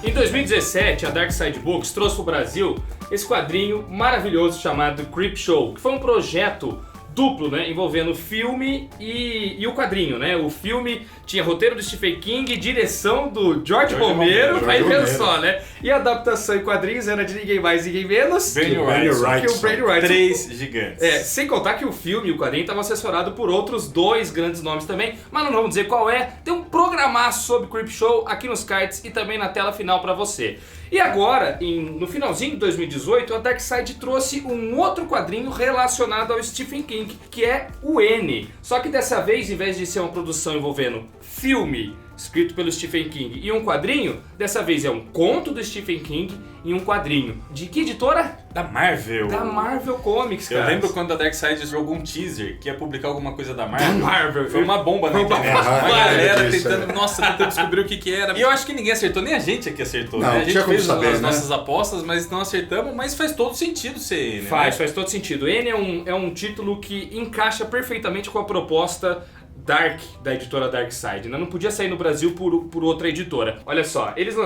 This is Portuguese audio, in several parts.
Em 2017, a Dark Side Books trouxe para o Brasil esse quadrinho maravilhoso chamado Creepshow, que foi um projeto duplo, né, envolvendo o filme e o quadrinho, né? O filme tinha roteiro do Stephen King, direção do George Romero, vai vendo só, né? E a adaptação em quadrinhos era de ninguém mais, ninguém menos Brainy Wright. que o Brainy Wright. Três gigantes. Sem contar que o filme e o quadrinho estavam assessorados por outros dois grandes nomes também, mas não vamos dizer qual é. Tem um programaço sobre Creepshow aqui nos cards e também na tela final para você. E agora, no finalzinho de 2018, a Dark Side trouxe um outro quadrinho relacionado ao Stephen King, que é o N. Só que dessa vez, em vez de ser uma produção envolvendo filme escrito pelo Stephen King e um quadrinho, dessa vez é um conto do Stephen King e um quadrinho. De que editora? Da Marvel. Da Marvel Comics, cara. Eu lembro quando a Dark Side jogou um teaser que ia publicar alguma coisa da Marvel. Da Marvel. Foi uma bomba na internet. A galera tentando descobrir o que era. E eu acho que ninguém acertou, nem a gente aqui acertou. Não, né? A gente fez saber, as nossas apostas, mas não acertamos. Mas faz todo sentido ser N. Faz todo sentido. N é um título que encaixa perfeitamente com a proposta Dark, da editora Dark Side, né? Não podia sair no Brasil por outra editora. Olha só, eles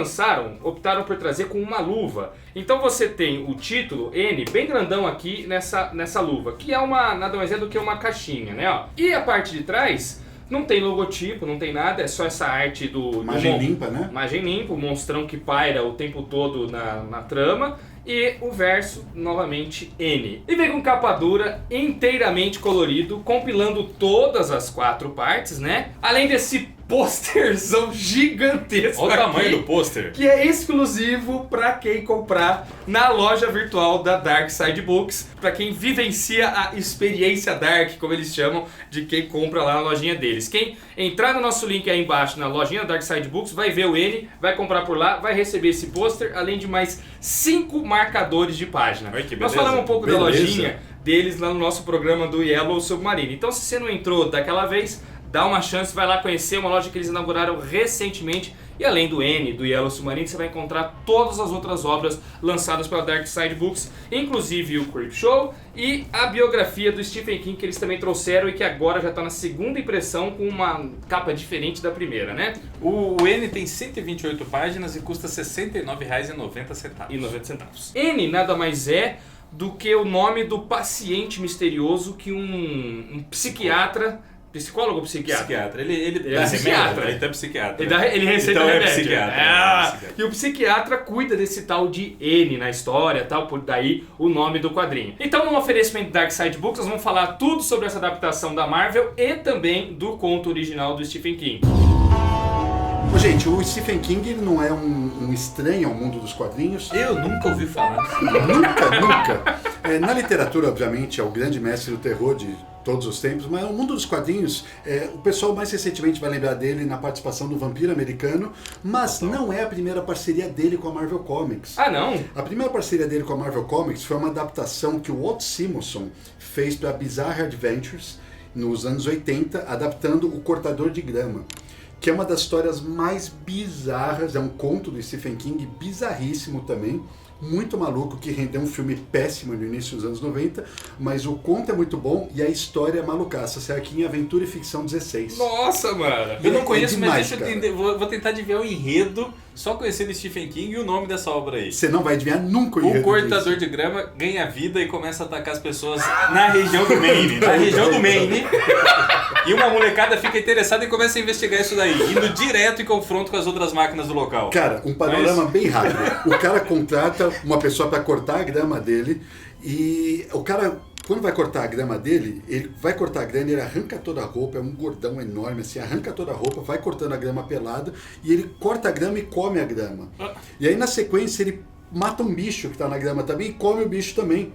optaram por trazer com uma luva. Então você tem o título N bem grandão aqui nessa luva, que é nada mais é do que uma caixinha, né? Ó. E a parte de trás não tem logotipo, não tem nada, é só essa arte do imagem limpa, né? Imagem limpa, o monstrão que paira o tempo todo na trama. E o verso, novamente, N. E vem com capa dura, inteiramente colorido, compilando todas as 4 partes, né? Além desse pôsterzão gigantesco. Olha o tamanho do pôster. Que é exclusivo para quem comprar na loja virtual da Dark Side Books. Para quem vivencia a experiência Dark, como eles chamam, de quem compra lá na lojinha deles. Quem entrar no nosso link aí embaixo, na lojinha da Dark Side Books, vai ver o N, vai comprar por lá, vai receber esse pôster, além de mais 5 marcadores de página. Oi, que Nós beleza. falamos um pouco da lojinha deles lá no nosso programa do Yellow Submarine. Então, se você não entrou daquela vez, dá uma chance, vai lá conhecer uma loja que eles inauguraram recentemente. E além do N, do Yellow Submarine, você vai encontrar todas as outras obras lançadas pela Dark Side Books, inclusive o Creepshow e a biografia do Stephen King, que eles também trouxeram e que agora já está na segunda impressão com uma capa diferente da primeira, né? O N tem 128 páginas e custa R$ 69,90. N nada mais é do que o nome do paciente misterioso que um psiquiatra... Psicólogo ou psiquiatra? Ele é psiquiatra. Ele é psiquiatra. Ele receita então remédio. É psiquiatra. E o psiquiatra cuida desse tal de N na história, tal, por daí o nome do quadrinho. Então, no oferecimento Dark Side Books, nós vamos falar tudo sobre essa adaptação da Marvel e também do conto original do Stephen King. Gente, o Stephen King ele não é um estranho ao mundo dos quadrinhos. Eu nunca ouvi falar. Nunca. Na literatura, obviamente, é o grande mestre do terror de todos os tempos, mas no mundo dos quadrinhos, o pessoal mais recentemente vai lembrar dele na participação do Vampiro Americano, mas não é a primeira parceria dele com a Marvel Comics. Ah, não? A primeira parceria dele com a Marvel Comics foi uma adaptação que o Walt Simonson fez para Bizarre Adventures nos anos 80, adaptando O Cortador de Grama, que é uma das histórias mais bizarras, é um conto do Stephen King, bizarríssimo também, muito maluco, que rendeu um filme péssimo no início dos anos 90, mas o conto é muito bom e a história é malucaça, sai aqui em Aventura e Ficção 16. Nossa, mano! Eu não conheço, demais, mas deixa eu entender, vou tentar adivinhar o enredo, só conhecendo Stephen King e o nome dessa obra aí. Você não vai adivinhar nunca o enredo O cortador de grama ganha vida e começa a atacar as pessoas na região do Maine. Na região do Maine. E uma molecada fica interessada e começa a investigar isso daí, indo direto em confronto com as outras máquinas do local. Cara, um panorama bem rápido. O cara contrata uma pessoa para cortar a grama dele e o cara, quando vai cortar a grama dele, ele vai cortar a grama, ele arranca toda a roupa, é um gordão enorme assim, arranca toda a roupa, vai cortando a grama pelada e ele corta a grama e come a grama. E aí na sequência ele mata um bicho que tá na grama também e come o bicho também.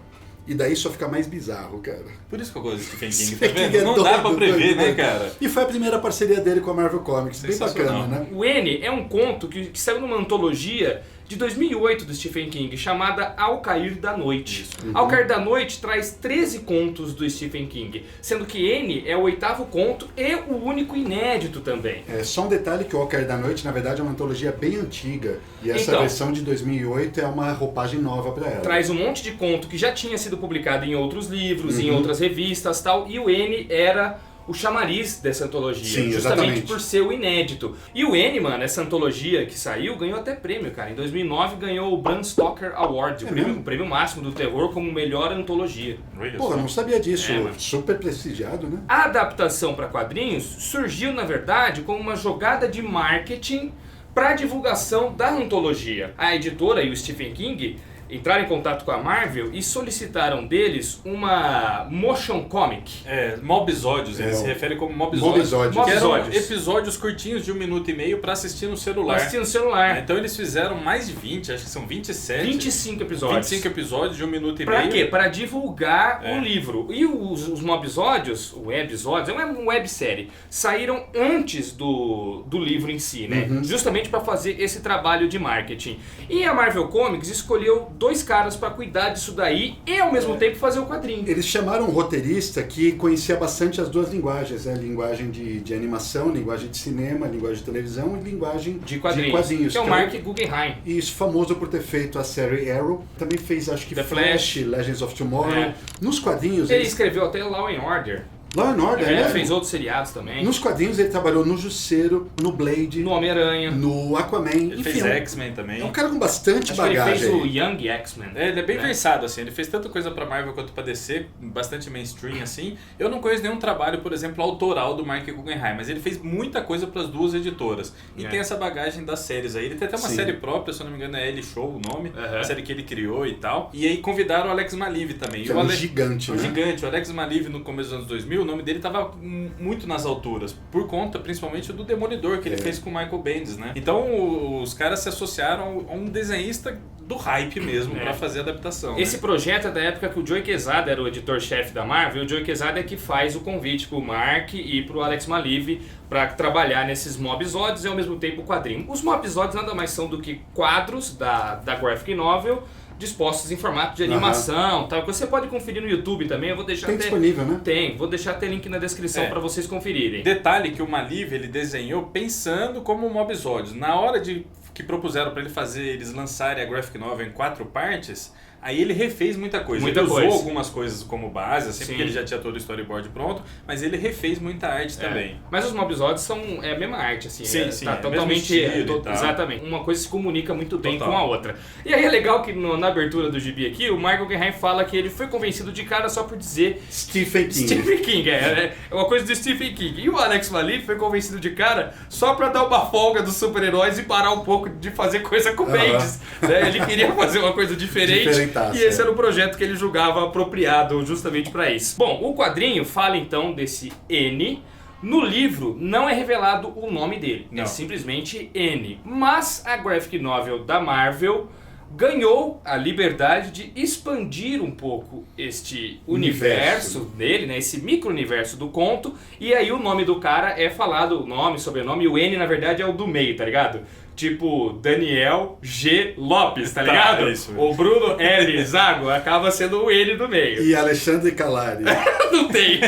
E daí só fica mais bizarro, cara. Por isso que eu gosto de Stephen King, tá Stephen King vendo? é Não dá doido, pra prever, doido, né, doido. cara? E foi a primeira parceria dele com a Marvel Comics, bem bacana, né? O N é um conto que saiu numa antologia de 2008 do Stephen King, chamada Ao Cair da Noite. Ao Cair da Noite traz 13 contos do Stephen King, sendo que N é o 8º conto e o único inédito também. É só um detalhe que o Ao Cair da Noite, na verdade, é uma antologia bem antiga, e essa Então, versão de 2008 é uma roupagem nova para ela. Traz um monte de conto que já tinha sido publicado em outros livros, em outras revistas e tal, e o N era o chamariz dessa antologia, Sim, justamente exatamente. por ser o inédito. E o N, mano, essa antologia que saiu, ganhou até prêmio, cara. Em 2009 ganhou o Bram Stoker Award, o prêmio máximo do terror como melhor antologia. Pô, eu não sabia disso. É, mano. Super prestigiado, né? A adaptação para quadrinhos surgiu, na verdade, como uma jogada de marketing para divulgação da antologia. A editora e o Stephen King entraram em contato com a Marvel e solicitaram deles uma motion comic. Mobisódios, ele É, se refere como mobisódios. Mobisódios. Que eram Mobisódios. episódios curtinhos de 1,5 minuto pra assistir no celular. Pra assistir no celular. Então eles fizeram mais de 20, acho que são 27. 25 episódios. 25 episódios de 1,5 minuto. Pra quê? Pra divulgar É. o livro. E os mobisódios, o webisódios, é uma websérie, saíram antes do livro em si, né? Justamente pra fazer esse trabalho de marketing. E a Marvel Comics escolheu 2 caras pra cuidar disso daí e ao mesmo tempo fazer o quadrinho. Eles chamaram um roteirista que conhecia bastante as duas linguagens, né? Linguagem de animação, linguagem de cinema, linguagem de televisão e linguagem De quadrinhos. Que é o que Mark Guggenheim. Isso, famoso por ter feito a série Arrow. Também fez, acho que The Flash. Legends of Tomorrow. É. Nos quadrinhos... Ele escreveu até Law and Order. Law and Order, Ele né? fez outros seriados também. Nos quadrinhos ele trabalhou no Justiceiro, no Blade, No Homem-Aranha. no Aquaman. Ele Enfim, fez é um- X-Men também. é um cara com bastante Acho que ele bagagem. fez o aí. Young X-Men. Ele é bem né? versado, assim, ele fez tanta coisa pra Marvel quanto pra DC, bastante mainstream, assim. Eu não conheço nenhum trabalho, por exemplo, autoral do Mark Guggenheim, mas ele fez muita coisa pras duas editoras. E É. tem essa bagagem das séries aí. Ele tem até uma Sim. série própria, se eu não me engano é L Show o nome, Aham. a série que ele criou e tal. E aí convidaram o Alex Maliv também. Que E é o um Ale- gigante, um né? gigante. O Alex Maliv no começo dos anos 2000, o nome dele tava muito nas alturas, por conta principalmente do Demolidor que ele fez com o Michael Bendis, né? Então os caras se associaram a um desenhista do hype mesmo pra fazer a adaptação. Esse né? projeto é da época que o Joe Quesada era o editor-chefe da Marvel. O Joe Quesada é que faz o convite pro Mark e pro Alex Maliv para trabalhar nesses mobisódios e ao mesmo tempo o quadrinho. Os mobisódios nada mais são do que quadros da graphic novel dispostos em formato de animação, tal, que você pode conferir no YouTube também. Eu vou deixar Tem até disponível, né? Tem, vou deixar até link na descrição para vocês conferirem. Detalhe que o Maliv ele desenhou pensando como um mobisódios. Na hora que propuseram para ele fazer, eles lançarem a graphic novel em 4 partes, aí ele refez muita coisa. Muita ele coisa. usou algumas coisas como base, assim, Sim. porque ele já tinha todo o storyboard pronto, mas ele refez muita arte também. Mas os mobisódios é a mesma arte, assim. Sim, é, sim, tá é o mesmo totalmente. estilo e tal. Exatamente. Uma coisa se comunica muito bem Total. com a outra. E aí é legal que na abertura do gibi aqui, o Michael Guggenheim fala que ele foi convencido de cara só por dizer Stephen King. Stephen King, é uma coisa do Stephen King. E o Alex Maliv foi convencido de cara só pra dar uma folga dos super-heróis e parar um pouco de fazer coisa com Bendis. Né? Ele queria fazer uma coisa diferente Diferentaça, e esse é. era o projeto que ele julgava apropriado justamente pra isso. Bom, o quadrinho fala então desse N. No livro não é revelado o nome dele, é Não. simplesmente N. Mas a graphic novel da Marvel ganhou a liberdade de expandir um pouco este universo dele, né, esse micro-universo do conto, e aí o nome do cara é falado, o nome, sobrenome, e o N na verdade é o do meio, tá ligado? Tipo, Daniel G. Lopes, tá ligado? é isso. O Bruno L. Zago acaba sendo o N do meio. E Alexandre Calari. Não tem.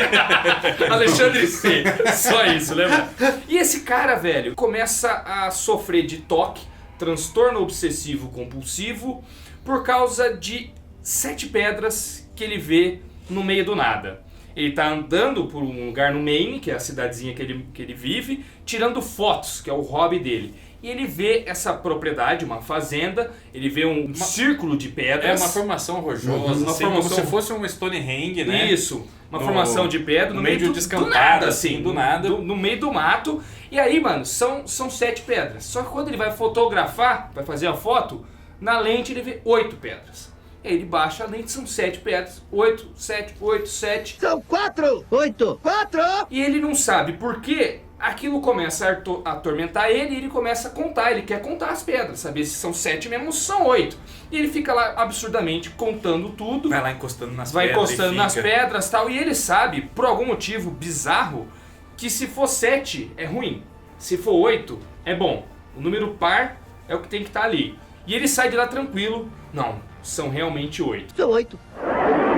Alexandre C. Só isso, né, mano? E esse cara, velho, começa a sofrer de TOC, transtorno obsessivo compulsivo, por causa de 7 pedras que ele vê no meio do nada. Ele tá andando por um lugar no Maine, que é a cidadezinha que ele vive, tirando fotos, que é o hobby dele. E ele vê essa propriedade, uma fazenda, ele vê um círculo de É pedras. uma formação rochosa, Uma assim, formação- como se fosse um Stonehenge, né? Isso, uma No- formação de pedra no meio de um do descampado, nada, assim, do nada. No meio do mato. E aí, mano, são 7 pedras. Só que quando ele vai fotografar, vai fazer a foto, na lente ele vê 8 pedras. E aí ele baixa a lente, são 7 pedras. 8, 7, 8, 7. São 4, 8, 4. E ele não sabe por quê. Aquilo começa a atormentar ele e ele começa a contar. Ele quer contar as pedras, saber se são 7 mesmo ou se são 8. E ele fica lá absurdamente contando tudo. Vai lá encostando nas Vai pedras. encostando e nas fica. pedras e tal. E ele sabe, por algum motivo bizarro, que se for 7 é ruim. Se for 8 é bom. O número par é o que tem que estar ali. E ele sai de lá tranquilo. Não, são realmente 8. São 8.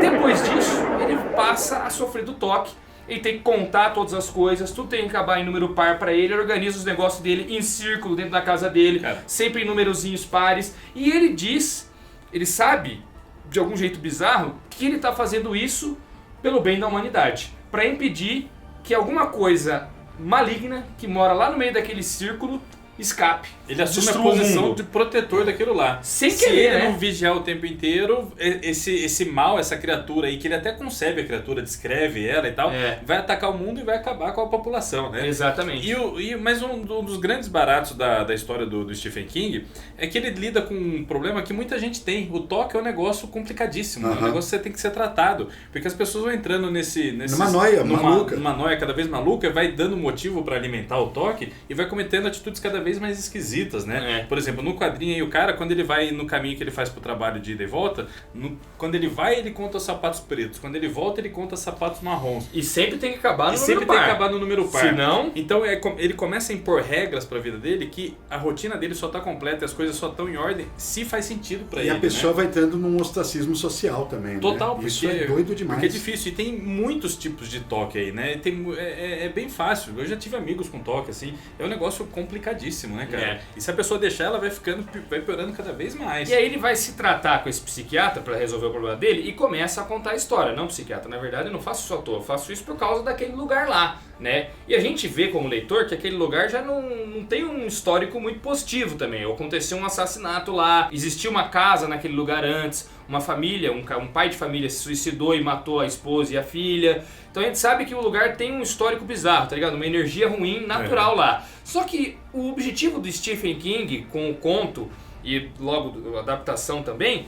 Depois disso, ele passa a sofrer do toque. Ele tem que contar todas as coisas, tudo tem que acabar em número par pra ele, ele organiza os negócios dele em círculo dentro da casa dele, Cara. sempre em númerozinhos pares. E ele diz, ele sabe, de algum jeito bizarro, que ele tá fazendo isso pelo bem da humanidade, pra impedir que alguma coisa maligna que mora lá no meio daquele círculo escape. Ele assume a destrua o posição mundo. de protetor daquilo lá. Sem Se querer, ele né? não vigiar o tempo inteiro, esse mal, essa criatura aí, que ele até concebe a criatura, descreve ela e tal, vai atacar o mundo e vai acabar com a população, né? Exatamente. Mas um dos grandes baratos da história do Stephen King é que ele lida com um problema que muita gente tem. O toque é um negócio complicadíssimo, é um negócio que você tem que ser tratado. Porque as pessoas vão entrando numa noia maluca. Numa noia cada vez maluca, vai dando motivo para alimentar o toque e vai cometendo atitudes cada vez mais esquisitas, né? Por exemplo, no quadrinho aí, o cara, quando ele vai no caminho que ele faz pro trabalho de ida e volta, quando ele vai, ele conta os sapatos pretos. Quando ele volta, ele conta os sapatos marrons. E sempre tem que acabar no número sempre par. tem que acabar no número par. Senão... Então ele começa a impor regras pra vida dele que a rotina dele só tá completa e as coisas só estão em ordem se faz sentido pra ele. E a pessoa vai entrando num ostracismo social também, Total, né? porque Isso é doido demais. Porque é difícil. E tem muitos tipos de toque aí, né? É bem fácil. Eu já tive amigos com toque, assim. É um negócio complicadíssimo, né, cara? E se a pessoa deixar, ela vai piorando cada vez mais. E aí ele vai se tratar com esse psiquiatra pra resolver o problema dele e começa a contar a história. Não, psiquiatra, na verdade eu não faço isso à toa, eu faço isso por causa daquele lugar lá, né? E a gente vê como leitor que aquele lugar já não tem um histórico muito positivo também. Aconteceu um assassinato lá, existia uma casa naquele lugar antes, uma família, um pai de família se suicidou e matou a esposa e a filha. Então a gente sabe que o lugar tem um histórico bizarro, tá ligado? Uma energia ruim natural lá. Só que o objetivo do Stephen King com o conto e logo a adaptação também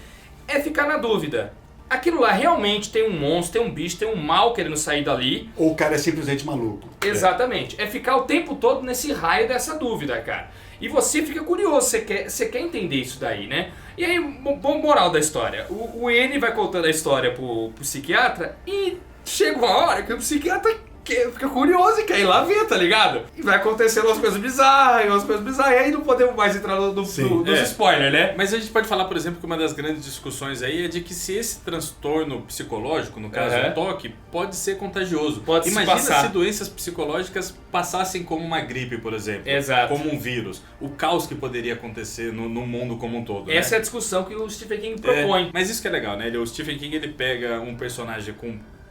é ficar na dúvida. Aquilo lá realmente tem um monstro, tem um bicho, tem um mal querendo sair dali. Ou o cara é simplesmente maluco. Exatamente. É ficar o tempo todo nesse raio dessa dúvida, cara. E você fica curioso, você quer entender isso daí, né? E aí, bom, moral da história. O N vai contando a história pro psiquiatra e chega uma hora que o psiquiatra fica curioso e quer ir lá ver, tá ligado? E vai acontecendo umas coisas bizarras, e aí não podemos mais entrar nos spoilers, né? Mas a gente pode falar, por exemplo, que uma das grandes discussões aí é de que se esse transtorno psicológico, no caso o toque, pode ser contagioso. Imagina se doenças psicológicas passassem como uma gripe, por exemplo. Exato. Como um vírus. O caos que poderia acontecer no mundo como um todo. Essa é a discussão que o Stephen King propõe. Mas isso que é legal, né? O Stephen King ele pega um personagem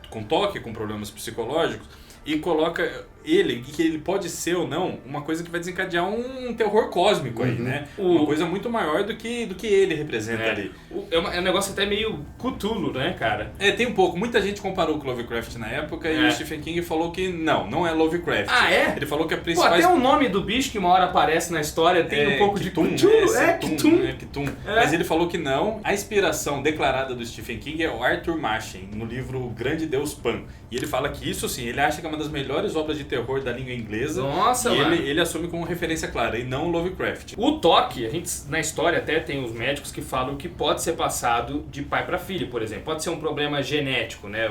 com toque, com problemas psicológicos, e coloca ele, que ele pode ser ou não, uma coisa que vai desencadear um terror cósmico aí, né? Uma coisa muito maior do que ele representa ali. É um negócio até meio Cthulhu, né, cara? Tem um pouco. Muita gente comparou com Lovecraft na época e o Stephen King falou que não é Lovecraft. Ah, é? Ele falou que a principal... até o nome do bicho que uma hora aparece na história tem um pouco Cthulhu, de Cthulhu. Cthulhu. Mas ele falou que não. A inspiração declarada do Stephen King é o Arthur Machen, no livro O Grande Deus Pan. E ele fala que isso, sim, ele acha que é uma das melhores obras de terror da língua inglesa. Nossa, e mano. ele assume como referência clara, e não Lovecraft. O toque, a gente na história até tem os médicos que falam que pode ser passado de pai para filho, por exemplo. Pode ser um problema genético, né?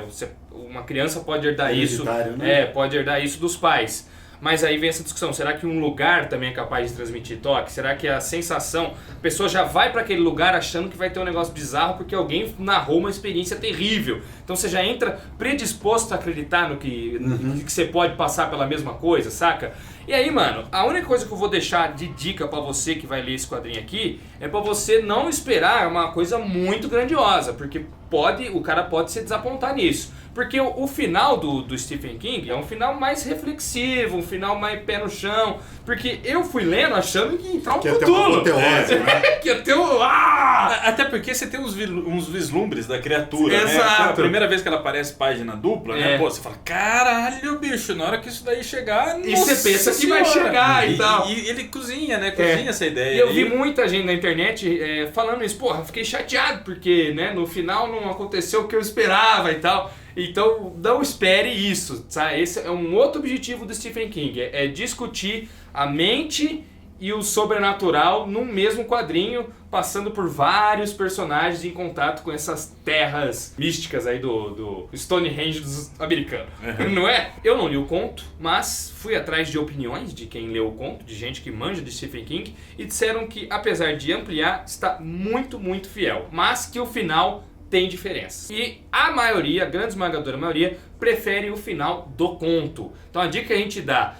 Uma criança pode herdar isso, né? Pode herdar isso dos pais. Mas aí vem essa discussão, será que um lugar também é capaz de transmitir toque? Será que a sensação, a pessoa já vai para aquele lugar achando que vai ter um negócio bizarro porque alguém narrou uma experiência terrível. Então você já entra predisposto a acreditar no que você pode passar pela mesma coisa, saca? E aí, mano, a única coisa que eu vou deixar de dica pra você que vai ler esse quadrinho aqui é pra você não esperar uma coisa muito grandiosa, porque o cara pode se desapontar nisso. Porque o final do Stephen King é um final mais reflexivo, um final mais pé no chão. Porque eu fui lendo achando que ia entrar um Cthulhu. Que ia ter um... Até porque você tem uns vislumbres da criatura, Exato. né? A primeira vez que ela aparece página dupla, né? Pô, você fala, caralho, bicho, na hora que isso daí chegar... E você pensa que vai chegar e tal. E ele cozinha, né? Cozinha essa ideia. E eu vi muita gente na internet falando isso. Porra, fiquei chateado porque, né, no final não aconteceu o que eu esperava e tal. Então, não espere isso, sabe? Esse é um outro objetivo do Stephen King, é discutir a mente e o sobrenatural num mesmo quadrinho, passando por vários personagens em contato com essas terras místicas aí do Stonehenge dos americanos, não é? Eu não li o conto, mas fui atrás de opiniões de quem leu o conto, de gente que manja de Stephen King, e disseram que, apesar de ampliar, está muito, muito fiel, mas que o final tem diferenças. E a maioria, a grande esmagadora maioria, prefere o final do conto. Então a dica que a gente dá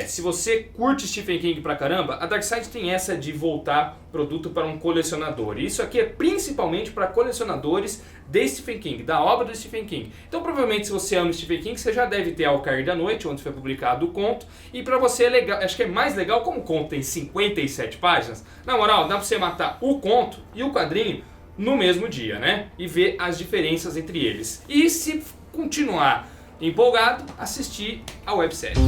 se você curte Stephen King pra caramba, a Dark Side tem essa de voltar produto para um colecionador. E isso aqui é principalmente para colecionadores de Stephen King, da obra do Stephen King. Então provavelmente se você ama Stephen King, você já deve ter Ao Cair da Noite, onde foi publicado o conto. E pra você é legal, acho que é mais legal, como o conto tem 57 páginas, na moral, dá pra você matar o conto e o quadrinho no mesmo dia, né? E ver as diferenças entre eles. E se continuar empolgado, assistir a websérie.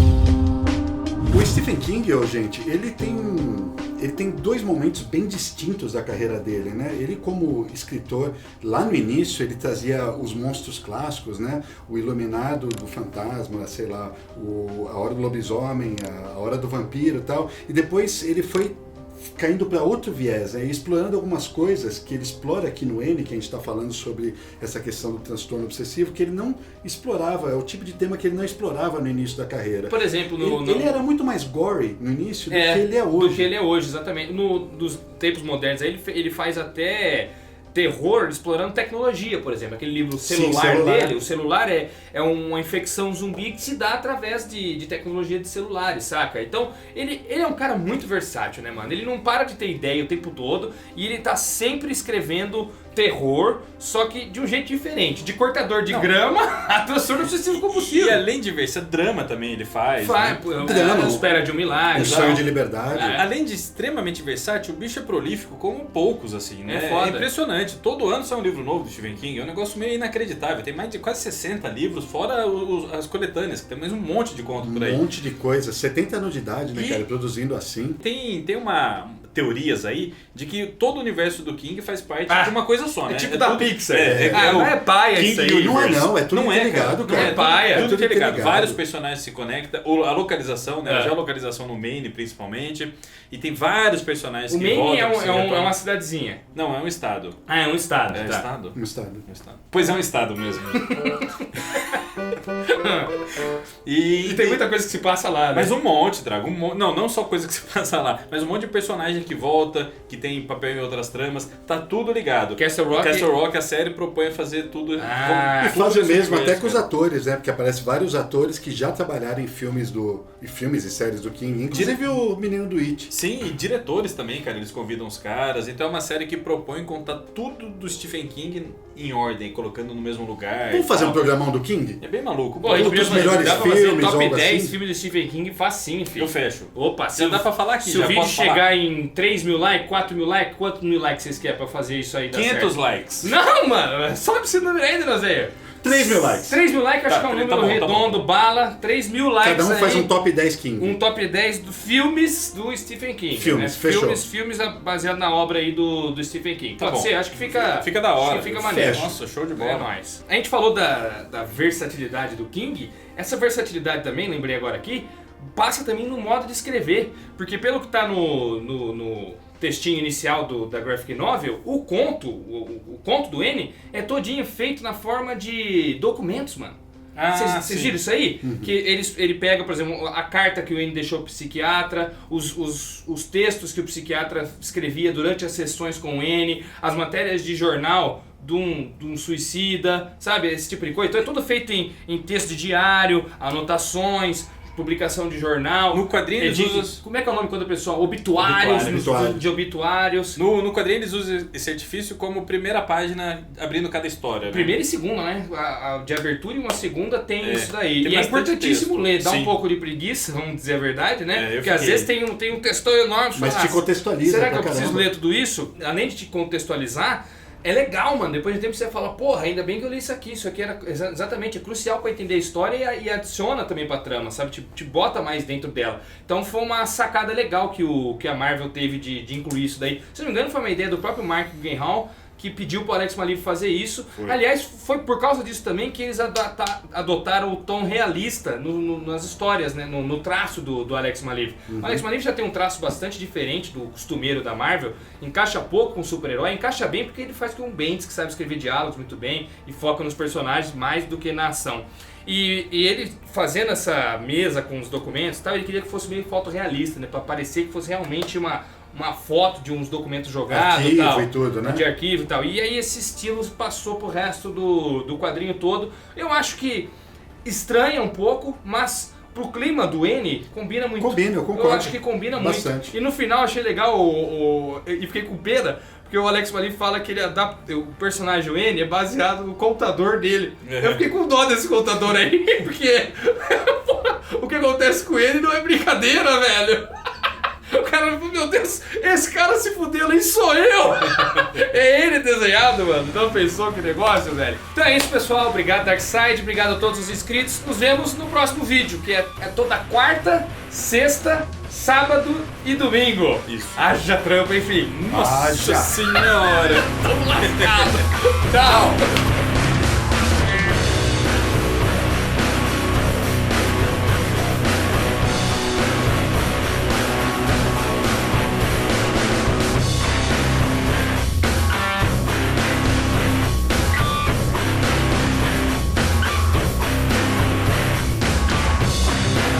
O Stephen King, gente, ele tem dois momentos bem distintos da carreira dele, né? Ele como escritor, lá no início, ele trazia os monstros clássicos, né? O Iluminado do Fantasma, sei lá, A Hora do Lobisomem, A Hora do Vampiro e tal. E depois ele foi caindo para outro viés, né? E explorando algumas coisas que ele explora aqui no N, que a gente está falando sobre essa questão do transtorno obsessivo, que ele não explorava, é o tipo de tema que ele não explorava no início da carreira. Por exemplo, ele era muito mais gory no início do que ele é hoje. Do que ele é hoje, exatamente. Dos tempos modernos, aí ele faz até terror explorando tecnologia, por exemplo. Aquele livro celular dele, o celular é uma infecção zumbi que se dá através de tecnologia de celulares, saca? Então, ele é um cara muito versátil, né, mano? Ele não para de ter ideia o tempo todo e ele tá sempre escrevendo terror, só que de um jeito diferente. De cortador de grama a transtorno obsessivo compulsivo. E além de ver, drama também ele faz. Né? Drama, Espera de um milagre. O Sonho de Liberdade. Além de extremamente versátil, o bicho é prolífico como poucos, assim, né? É foda. É impressionante. Todo ano sai um livro novo do Stephen King. É um negócio meio inacreditável. Tem mais de quase 60 livros, fora as coletâneas, que tem mais um monte de conto por aí. Um monte de coisa. 70 anos de idade, né, cara? Produzindo assim. Tem uma teorias aí de que todo o universo do King faz parte de uma coisa só, né? É tipo da Pixar. Não é paia King isso aí. Não é não, é tudo Não é, interligado, cara. cara. É paia. Tudo interligado. interligado. Vários personagens se conectam. A localização, né? A geolocalização no Maine, principalmente. E tem vários personagens O que Maine voltam. é uma cidadezinha. Não, é um estado. Ah, é um estado. É tá. estado? Um estado. Um estado. Pois é um estado mesmo. E tem muita coisa que se passa lá, né? Mas um monte, Drago. Não só coisa que se passa lá, mas um monte de personagem que volta, que tem papel em outras tramas. Tá tudo ligado. Castle Rock, a série propõe a fazer tudo. E faz o mesmo até com os atores, né? Porque aparecem vários atores que já trabalharam em filmes e séries do King, inclusive o menino do It. Sim, e diretores também, cara, eles convidam os caras. Então é uma série que propõe contar tudo do Stephen King em ordem, colocando no mesmo lugar. Vamos fazer um programão do King? É bem maluco. Pô, a gente dos podia melhores dá pra fazer filmes, top algo 10 assim? filmes do Stephen King facinho, filho. Eu fecho. Opa, Já dá pra falar aqui, se o já vídeo posso chegar falar. em 3 mil likes, 4 mil likes, quantos mil likes vocês querem pra fazer isso aí dar 500 certo? likes. Não, mano, sobe esse número ainda, Nazeia. 3 mil likes. 3 mil likes, acho Tá, que é um tá número bom, tá redondo, bala. 3 mil likes Cada um faz aí. um top 10 King. Um top 10 do filmes do Stephen King. Filmes, né? fechou. Filmes baseado na obra aí do Stephen King. Tá Pode bom. ser, acho que fica... Fica da hora. Acho que fica maneiro. Fecha. Nossa, show de É bola. nóis. A gente falou da versatilidade do King. Essa versatilidade também, lembrei agora aqui, passa também no modo de escrever. Porque pelo que tá no textinho inicial da graphic novel, o conto do N é todinho feito na forma de documentos, mano. Vocês viram isso aí? Que ele pega, por exemplo, a carta que o N deixou pro psiquiatra, os textos que o psiquiatra escrevia durante as sessões com o N, as matérias de jornal de um suicida, sabe? Esse tipo de coisa. Então é tudo feito em texto de diário, anotações, publicação de jornal. No quadrinho eles usam... Como é que é o nome quando a pessoa... Obituários. Obituário. De obituários. No quadrinho eles usam esse artifício como primeira página abrindo cada história. Né? Primeira e segunda, né? A de abertura e uma segunda tem isso daí. Tem E é bastante importantíssimo texto. ler. Dá Sim. um pouco de preguiça, vamos dizer a verdade, né? Eu Porque às fiquei. vezes tem um textão enorme. Mas fala, te contextualiza será que pra eu preciso caramba. ler tudo isso? Além de te contextualizar, é legal, mano. Depois de tempo você fala, porra, ainda bem que eu li isso aqui. Isso aqui era exatamente, é crucial pra entender a história e adiciona também pra trama, sabe? Te bota mais dentro dela. Então foi uma sacada legal que a Marvel teve de incluir isso daí. Se não me engano, foi uma ideia do próprio Mark Guggenheim, que pediu pro Alex Maleev fazer isso. Foi. Aliás, foi por causa disso também que eles adotaram o tom realista nas histórias, né? No traço do Alex Maleev. O Alex Maleev já tem um traço bastante diferente do costumeiro da Marvel, encaixa pouco com o super-herói, encaixa bem porque ele faz com o Bendis, que sabe escrever diálogos muito bem e foca nos personagens mais do que na ação. E ele fazendo essa mesa com os documentos, tal, ele queria que fosse meio fotorrealista, né? Pra parecer que fosse realmente uma foto de uns documentos jogados Arquivo tal, e tudo, né? de arquivo e tal. E aí esse estilo passou pro resto do quadrinho todo. Eu acho que estranha um pouco, mas pro clima do N, combina muito. Combina, eu concordo. Eu acho que combina Bastante. muito. E no final achei legal e fiquei com pena, porque o Alex Malif fala que ele adapta, o personagem o N é baseado no contador dele. Eu fiquei com dó desse contador aí, porque o que acontece com ele não é brincadeira, velho. O cara, meu Deus, esse cara se fudeu, nem sou eu! É ele desenhado, mano. Então pensou que negócio, velho? Então é isso, pessoal. Obrigado, Darkseid. Obrigado a todos os inscritos. Nos vemos no próximo vídeo, que é toda quarta, sexta, sábado e domingo. Isso. Haja trampa, enfim. Nossa senhora! Tamo lascado. Tchau!